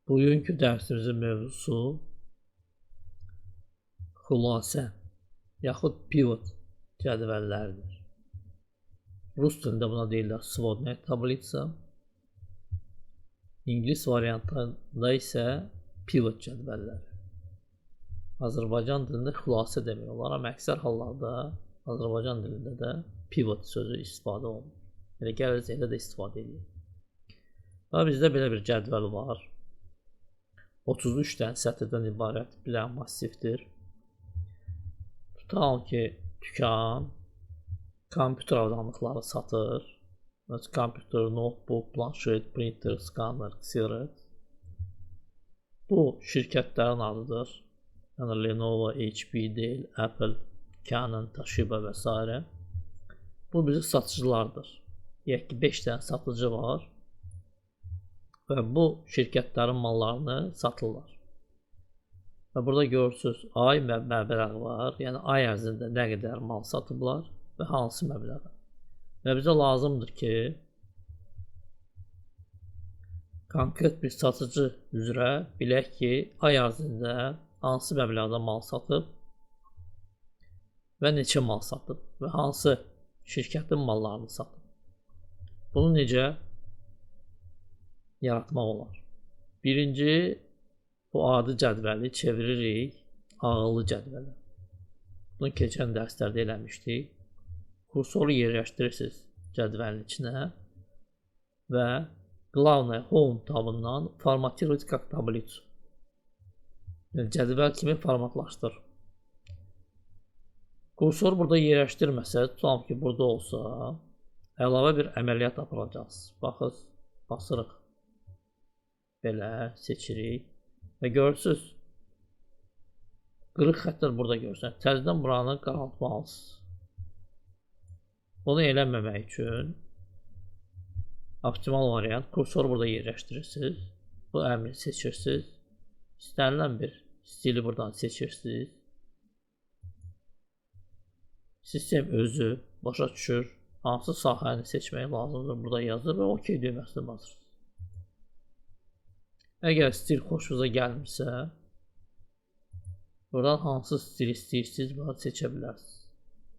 Bugünkü dərsimizin mövzusu xülasə yaxud pivot cədvəlləridir. Rus dilində buna deyirlər svodная tabliца. İngilis variantında isə pivot cədvəlləri. Azərbaycan dilində xülasə demək olar, amma əksər hallarda Azərbaycan dilində də pivot sözü istifadə olunur. Elə gəliriz, elə də istifadə edilir. Və bizdə belə bir cədvəl var. 33 dənə sətirdən ibarət bir massivdir. Tutalım ki, dükan kompüter avdanlıqları satır. Kompüter, notebook, planşet, printer, skanner, ksiret. Bu şirkətlərin adıdır. Yəni Lenovo, HP, Dell, Apple, Canon, Toshiba və s. Bu bizim satıcılardır. Deyək ki, 5 dənə satıcı var və bu şirkətlərin mallarını satırlar. Və burada görürsünüz, ay məbləği var. Yəni ay ərzində nə qədər mal satıblar və hansı məbləği. Və bizə lazımdır ki, konkret bir satıcı üzrə bilək ki, ay ərzində hansı məbləğdə mal satıb və neçə mal satıb və hansı şirkətin mallarını satıb. Bunu necə yaratmaq olar? Birinci, bu adi cədvəli çeviririk ağıllı cədvələ. Bunu keçən dərslərdə eləmişdik. Kursoru yerləşdirirsiniz cədvəlin içinə və Главное Home tabından formatировать как таблицу. Yəni, cədvəl kimi formatlaşdır. Kursor burada yerləşdirməsə, tutalım ki, burada olsa, əlavə bir əməliyyat aparacağız. Baxız, basırıq. Belə seçirik və görürsünüz, qırıq xətlər burada görürsünüz. Təzədən buranı qaraltmalısınız. Bunu eləməmək üçün optimal variant, kursoru burada yerləşdirirsiniz. Bu əmri seçirsiniz. İstənilən bir stili buradan seçirsiniz. Sistem özü başa düşür. Hansı sahəni seçmək lazımdır burada yazır və OK düyməsini basırsınız. Əgər stil xoşunuza gəlmirsə, buradan hansı stil istəyirsiniz, bunu seçə bilərsiniz.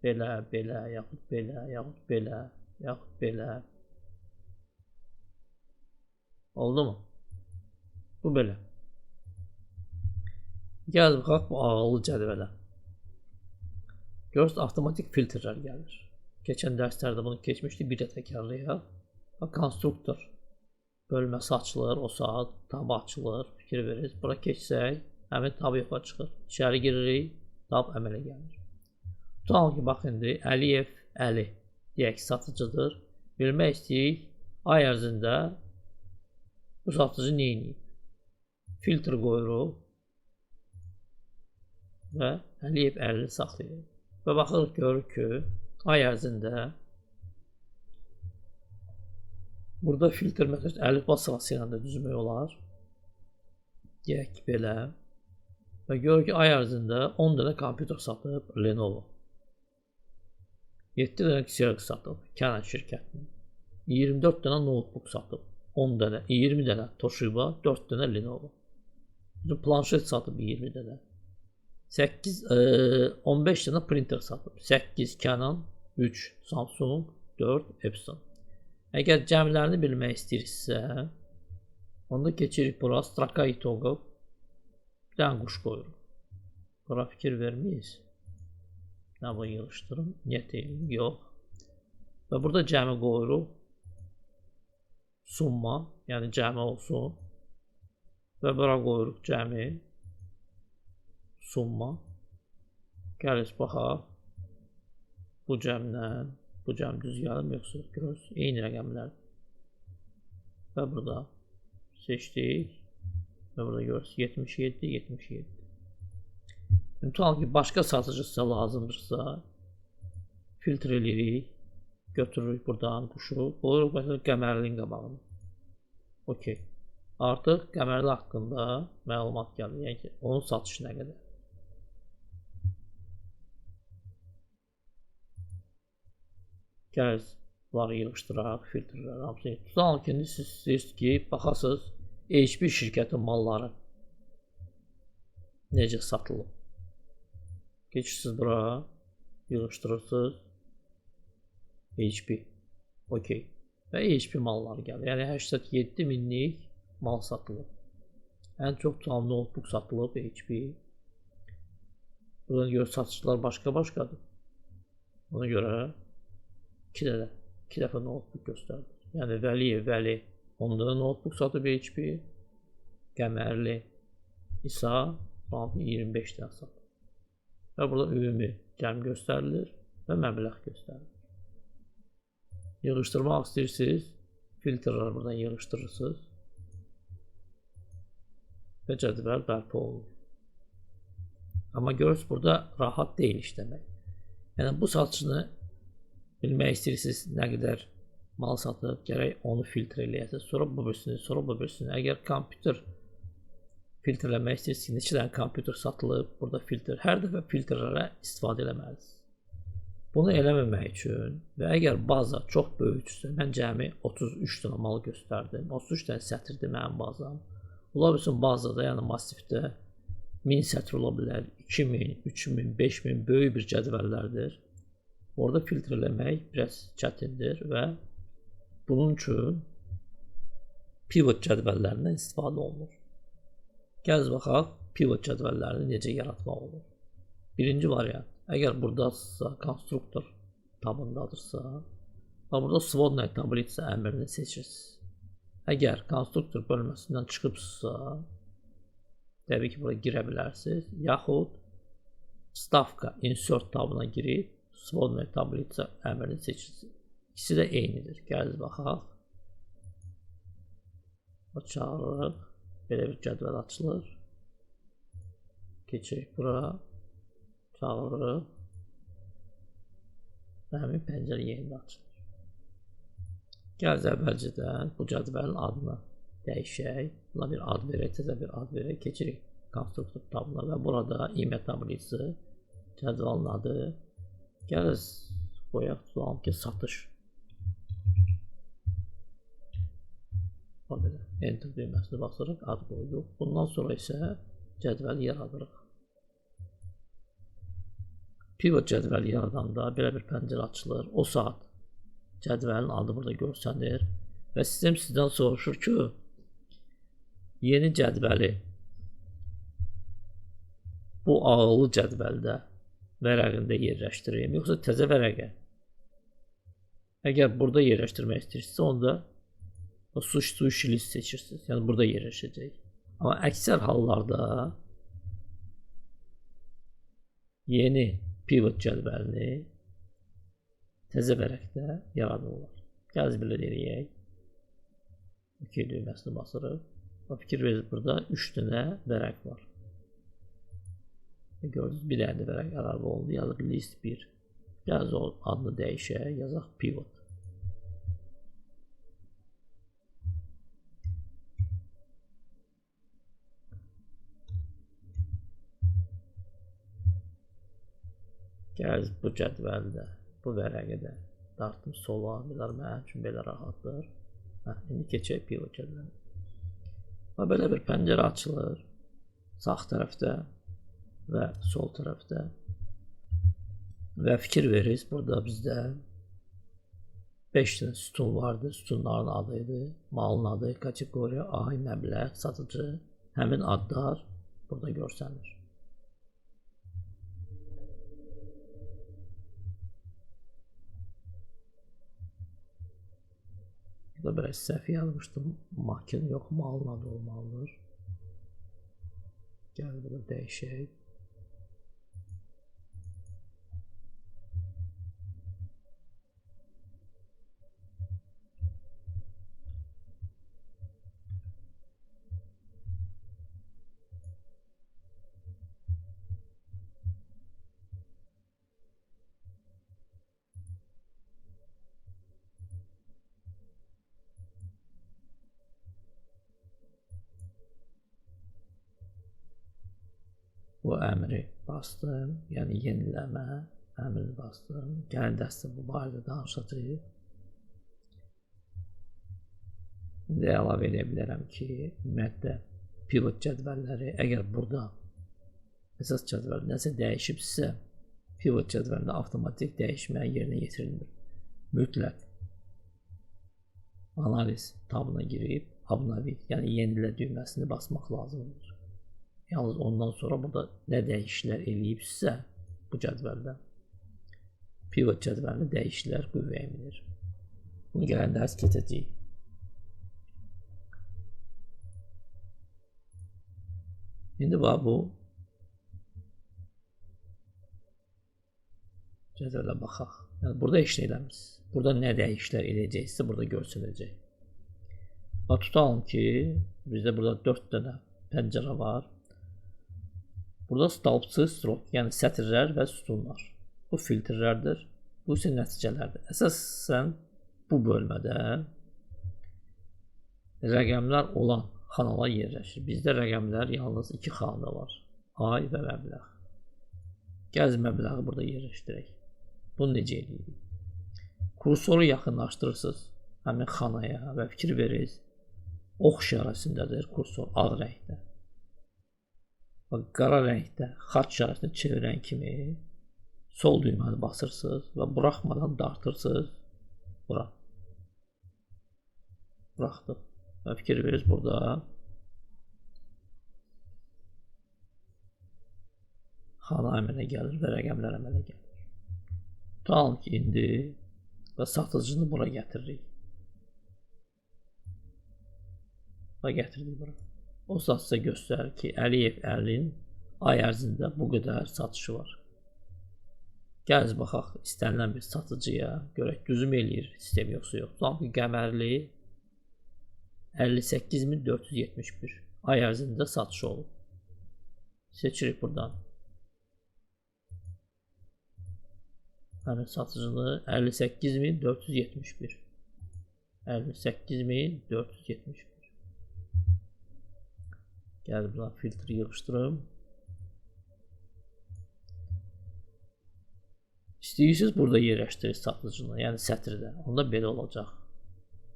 Belə, belə, yaxud belə, yaxud belə, yaxud belə. Oldu mu? Bu belə. Gəl baxaq bu ağıllı cədvələ. Görürsünüz, avtomatik filtrlər gəlir. Keçən dərslərdə bunu keçmişdik, bir də təkrarlayaq. Konstruktor bölməsi açılır, o saat tab açılır, fikir verirsiniz. Bura keçsək, həmin tab yoxa çıxır. İçəri giririk, tab əmələ gəlir. Tutalım ki, bax indi Əliyev Əli deyək ki, satıcıdır. Bilmək istəyik, ay ərzində bu satıcı nə edib? Filtr qoyuruq və Əliyev Əlini saxlayırıq. Və baxırıq, görürük ki, ay ərzində burada filtr məsələn əlifba sırası ilə də düzmək olar. Deyək ki, belə. Və görürük ki, ay ərzində 10 dənə kompüter satıb Lenovo. 7 dənə ksiret satıb Canon şirkətinin. 24 dənə notebook satıb. 10 dənə, 20 dənə Toshiba, 4 dənə Lenovo. Planşet satıb 20 dənə. 15 dənə printer satıb. 8 Canon, 3 Samsung, 4 Epson. Əgər cəmlərini bilmək istəyirsinizsə, onda keçirik bura, straka itoqov. Bir dənə quş qoyuruq. Bura fikir verməyiz. Nə bunu yığışdırım, niyyət edin, yox. Və burada cəmi qoyuruq. Summa, yəni cəmi olsun. Və bura qoyuruq cəmi. Summa. Gəlirik, baxaq. Bu cəmlə, bu cəm düz gəlmir, yoxsa görürsünüz, eyni rəqəmlərdir. Və burada seçdik. Və burada görürsünüz, 77, 77. Tutalım ki, başqa satıcı sizə lazımdırsa, filtr edirik, götürürük buradan quşu, qoyuruq məsələn qəmərlinin qabağını. OK. Artıq qəmərli haqqında məlumat gəlir, yəni ki, onun satışı nə qədər. Gəlirik, bunları yığışdıraq, filtrlər, hamısını. Tutalım ki, siz istəyirsiniz ki, baxasınız, HP şirkətin malları necə satılıb? Keçirsiniz bura, yığışdırırsınız. HP. Okey. Və HP malları gəlir. Yəni 87 minlik mal satılıb. Ən çox tam notebook satılıb HP. Buradan görə satıcılar başqa-başqadır. Ona görə 2 dəfə notebook göstərdi. Yəni Vəli onda notebook satıb HP. Qəmərli isə 25 dənə satıb. Və burada ümumi cəm göstərilir və məbləğ göstərilir. Yığışdırmaq istəyirsiniz, filtrləri buradan yığışdırırsınız və cədvəl bərpa olunur. Amma görürsünüz, burada rahat deyil işləmək. Yəni bu satıcını bilmək istəyirsiniz, nə qədər mal satıb, gərək onu filtr eləyəsiniz, sonra bu birisini. Əgər kompüter filtrləmək istəyirsiniz, neçə dənə kompüter satılıb, burada filtr, hər dəfə filtrlərə istifadə eləməlisiniz. Bunu eləməmək üçün və əgər baza çox böyükdürsə, mən cəmi 33 dənə mal göstərdim, 33 dənə sətirdir mənim bazam. Ola bilsin bazada, yəni massivdə 1000 sətr ola bilər, 2000, 3000, 5000 böyük bir cədvəllərdir. Orada filtr eləmək biraz çətindir və bunun üçün pivot cədvəllərindən istifadə olunur. Gəl baxaq, pivot cədvəllərini necə yaratmaq olur. Birinci variant, əgər buradadırsa, konstruktor tabındadırsa, burada swodная tablitsa əmrini seçirsiniz. Əgər konstruktor bölməsindən çıxıbsa, təbii ki, bura girə bilərsiniz. Yaxud stavka, insert tabına girib, swodная tablitsa əmrini seçirsiniz. İkisi də eynidir. Gəl baxaq. Çağırırıq. Belə bir cədvəl açılır. Keçirik bura. Çağırırıq. Və həmin pəncərə yenidə açılır. Gəl əvvəlcədən bu cədvəlin adını dəyişək. Buna bir ad verək, təzə bir ad verək. Keçirik konstruktor tabına və burada ime tablisi cədvəlin adı. Gəl qoyaq, tutalım ki, satış. Enter düyməsini basırıq, ad qoyduq. Bundan sonra isə cədvəli yaradırıq. Pivot cədvəli yaradanda belə bir pəncərə açılır. O saat cədvəlin adı burada görsənir və sistem sizdən soruşur ki, yeni cədvəli bu ağıllı cədvəldə vərəqində yerləşdireyim, yoxsa təzə vərəqə? Əgər burada yerləşdirmək istəyirsinizsə, onda sushi list seçirsiniz. Yəni burada yerləşəcək. Amma əksər hallarda yeni pivot cədvəlini təzə vərəqdə yaradırlar. Gəl belə eləyək. OK düyməsini basırıq. Fikir verirsiniz, burada 3 dənə vərəq var. Gördünüz, bir dənə vərəq əlavə oldu. Yazıq list 1. Gəl adını dəyişək, yazaq pivot. Gəl bu cədvəldə, bu vərəqədə dartım sola, mənim üçün belə rahatdır. İndi keçək pivot cədvəlinə. Belə bir pəncərə açılır sağ tərəfdə və sol tərəfdə. Və fikir verirsiniz, burada bizdə 5 dənə sütun vardı. Sütunların adı idi, malın adı, kateqoriya, ay, məbləğ, satıcı. Həmin adlar burada görsənir. Burada biraz səhv yazmışdım. Makin yox, malın adı olmalıdır. Gəl burada dəyişək. Bu əmri bastım, yəni yeniləmə əmrini bastım. Gəlin dəstə bu barədə danışacağıq. İndi əlavə edə bilərəm ki, ümumiyyətlə pivot cədvəlləri, əgər burada əsas cədvəl nəsə dəyişibsə, pivot cədvəlində avtomatik dəyişmə yerinə yetirilmir. Mütləq analiz tabına girib, obnovit, yəni yenilə düyməsini basmaq lazımdır. Yalnız ondan sonra burada nə dəyişikliklər eləyibsə bu cədvəldə, pivot cədvəlində dəyişikliklər qüvvəyə minir. Bunu gələndə əks keçəcəyik. İndi bax bu cədvələ baxaq. Yəni burada heç nə eləmirsiniz. Burada nə dəyişikliklər eləyəcəksə burada görsənəcək. Bax tutalım ki, bizdə burada 4 dənə pəncərə var. Burada stolpçu strok, yəni sətirlər və sütunlar. Bu filtrlərdir. Bu isə nəticələrdir. Əsasən bu bölmədə rəqəmlər olan xanalar yerləşir. Bizdə rəqəmlər yalnız 2 xanada var. Ay və məbləğ. Gəz məbləği burada yerləşdirək. Bunu necə edirik? Kursoru yaxınlaşdırırsınız həmin xanaya və fikir verirsiniz. Ox işarəsindədir kursor ağ rəngdə. Qara rəngdə xaç işarəsini çevirən kimi sol düyməni basırsınız və buraxmadan dartırsınız. Bura. Buraxdıq. Və fikir verirsiniz burada xana əmələ gəlir və rəqəmlər əmələ gəlir. Tutalım ki, indi və satıcını bura gətiririk. Və gətirdik bura. O satışa göstərir ki, Əliyev Əlin ay ərzində bu qədər satışı var. Gəl baxaq istənilən bir satıcıya, görək düzüm eləyir sistem yoxsa yox. Tutalım ki, Qəmərli 58471 ay ərzində satışı olub. Seçirik buradan. Həmin satıcını 58471. 58471. Gəl buradan filtri yığışdırım. İstəyirsiniz burada yerləşdirir satıcını, yəni sətirdə. Onda belə olacaq.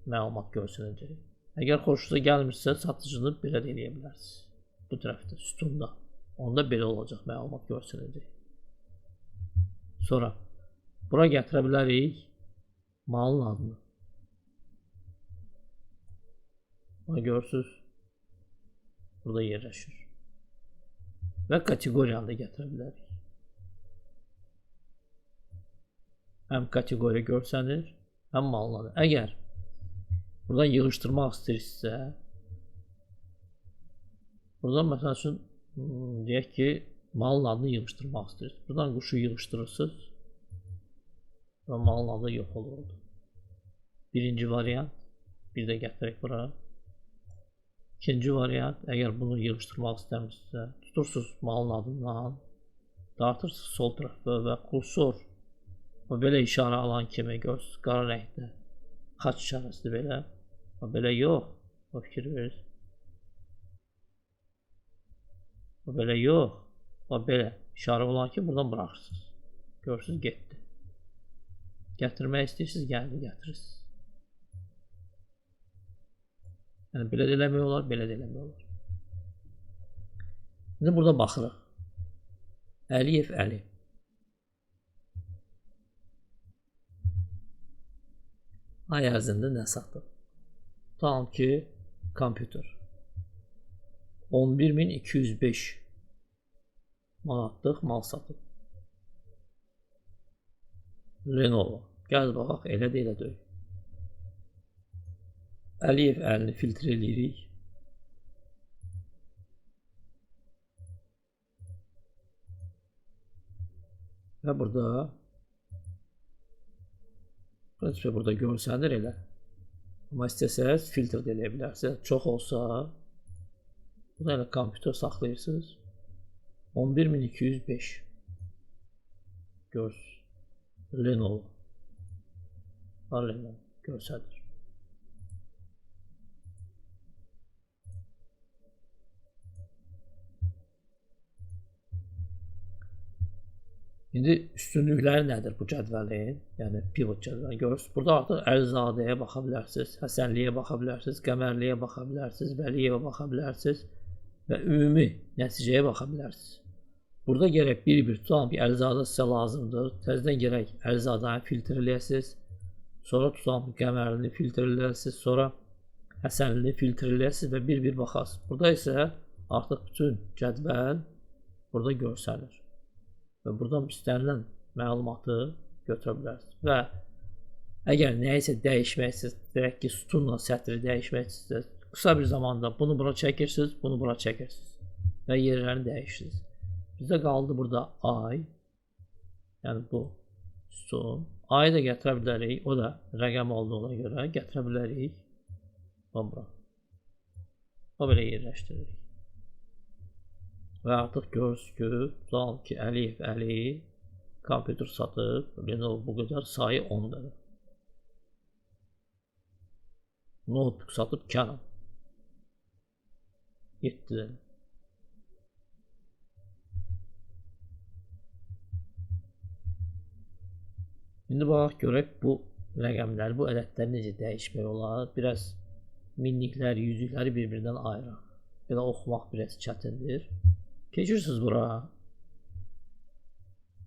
Məlumat görsənəcək. Əgər xoşunuza gəlmirsə, satıcını belə də eləyə bilərsiniz. Bu tərəfdə, sütunda. Onda belə olacaq, məlumat görsənəcək. Sonra bura gətirə bilərik malın adını. Bunu görürsünüz. Burada yerləşir. Və kateqoriyanı da gətirə bilərik. Həm kateqoriya görsənir, həm malın adı. Əgər buradan yığışdırmaq istəyirsinizsə, buradan məsəl üçün deyək ki, malın adını yığışdırmaq istəyirsiniz. Buradan quşu yığışdırırsınız və malın adı yox olurdu. Birinci variant, bir də gətirək bura. İkinci variant, əgər bunu yığışdırmaq istəmirsinizsə, tutursunuz malın adından, dartırsınız sol tərəfə və kursor belə işarə alan kimi görürsünüz, qara rəngdə xaç işarəsidir belə. Belə yox, fikir verirsiniz. Belə yox, belə işarə olan ki, buradan bıraxırsınız. Görürsünüz, getdi. Gətirmək istəyirsiniz, gəldi, gətirirsiniz. Yəni, belə də eləmək olar, belə də eləmək olar. İndi burada baxırıq. Əliyev Əli. Ay ərzində nə satıb? Tutalım ki, kompüter. 11205 manatlıq mal satıb. Lenovo. Gəl baxaq, elə də elə deyil. Əliyev Əlini filtr eləyirik. Və burada görsənir elə. Amma istəsəz filtr də eləyə bilərsiniz. Çox olsa, burada elə kompüter saxlayırsınız. 11205 görsünüz. Lenovo. Lenovo görsədir. İndi üstünlükləri nədir bu cədvəlin? Yəni pivot cədvəli görürsüz. Burada artıq Əlizadəyə baxa bilərsiniz, Həsənliyə baxa bilərsiniz, Qəmərliyə baxa bilərsiniz, Vəliyevə baxa bilərsiniz və ümumi nəticəyə baxa bilərsiniz. Burada gərək bir-bir tutalım ki, Əlizadə sizə lazımdır. Təzədən gərək Əlizadəni filtr eləyəsiniz. Sonra tutalım Qəmərlini filtr eləyəsiniz. Sonra Həsənlini filtr eləyəsiniz və bir-bir baxasınız. Burada isə artıq bütün cədvəl burada görsənir. Və buradan istənilən məlumatı götürə bilərsiniz. Və əgər nəyisə dəyişmək istəyirsiniz, deyək ki, sütunla sətri dəyişmək istəyirsiniz, qısa bir zamanda bunu bura çəkirsiniz, bunu bura çəkirsiniz və yerlərini dəyişirsiniz. Bizdə qaldı burada ay, yəni bu sütun. Ayı da gətirə bilərik, o da rəqəm olduğuna görə gətirə bilərik. Bura. O belə yerləşdiririk. Və artıq görürsünüz ki, tutalım ki, Əliyev Əli kompüter satıb, Lenovo bu qədər sayı 10-dadır. Notebook satıb Canon 7-dir. İndi baxaq görək bu rəqəmləri, bu ədədləri necə dəyişmək olar. Biraz minlikləri, yüzlükləri bir-birindən ayıraq. Belə oxumaq biraz çətindir. Keçirsiniz bura.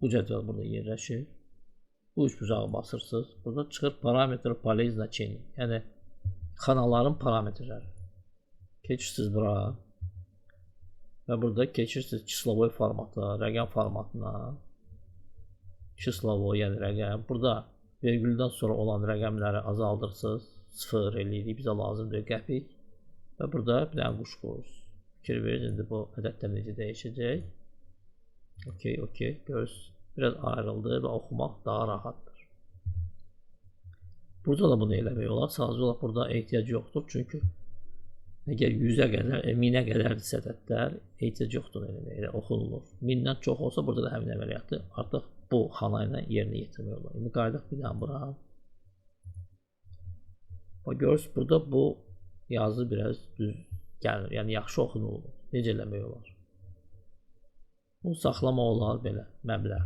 Bu cədvəl burada yerləşir. Bu üç bucağı basırsınız. Burada çıxır parametr poley значений. Yəni xanaların parametrləri. Keçirsiniz bura. Və burada keçirsiniz çislovoy formata, rəqəm formatına. Çislovoy, yəni rəqəm. Burada vergüldən sonra olan rəqəmləri azaldırsınız. 0 eləyirik, bizə lazımdır qəpik. Və burada bir dənə quş qoyuruz. Fikir verin, indi bu ədədlər necə dəyişəcək. Okey, görürsünüz. Biraz ayrıldı və oxumaq daha rahatdır. Burada da bunu eləmək olar. Sadəcə olaraq burada ehtiyac yoxdur. Çünki əgər 100-ə qədər, 1000-ə qədərdirsə ədədlər, ehtiyac yoxdur eləmək, elə oxunulur. 1000-dən çox olsa burada da həmin əməliyyatı artıq bu xana ilə yerinə yetirmək olar. İndi qaydaq bir dənə bura. Bax görürsünüz, burada bu yazı biraz düz gəlir, yəni yaxşı oxunulur. Necə eləmək olar? Bunu saxlama olar belə, məbləğ.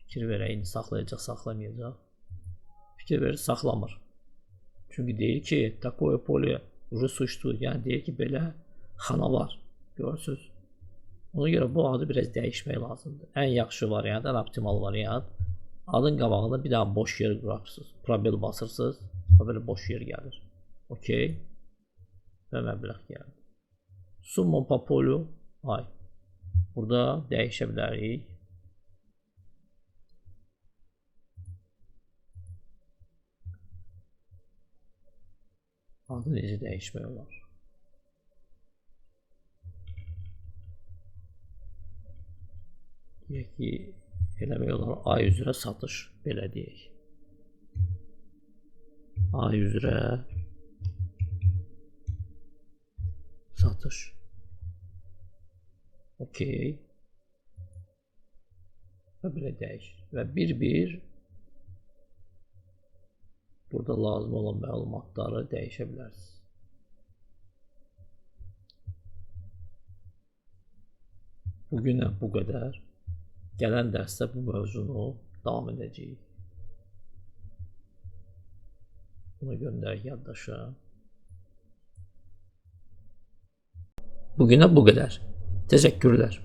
Fikir verək, indi saxlayacaq, saxlamayacaq. Fikir verir, saxlamır. Çünki deyir ki, takoya polye уже существует, yəni deyir ki, belə xana var. Görürsünüz? Ona görə bu adı biraz dəyişmək lazımdır. Ən yaxşı variant, ən optimal variant. Adın qabağında bir daha boş yer qurarsınız. Probel basırsınız, belə boş yer gəlir. Okey. Və məbləğ gəlir. Summa po polyu ay. Burada dəyişə bilərik. Adı necə dəyişmək olar? Deyək ki, eləmək olar ay üzrə satış, belə deyək. Ay üzrə satış. Okey. Və belə dəyişir. Və bir-bir burada lazım olan məlumatları dəyişə bilərsiniz. Bugünə bu qədər. Gələn dərsdə bu mövzunu davam edəcəyik. Bunu göndərək yaddaşa. Bugünə bu qədər. Təşəkkürlər.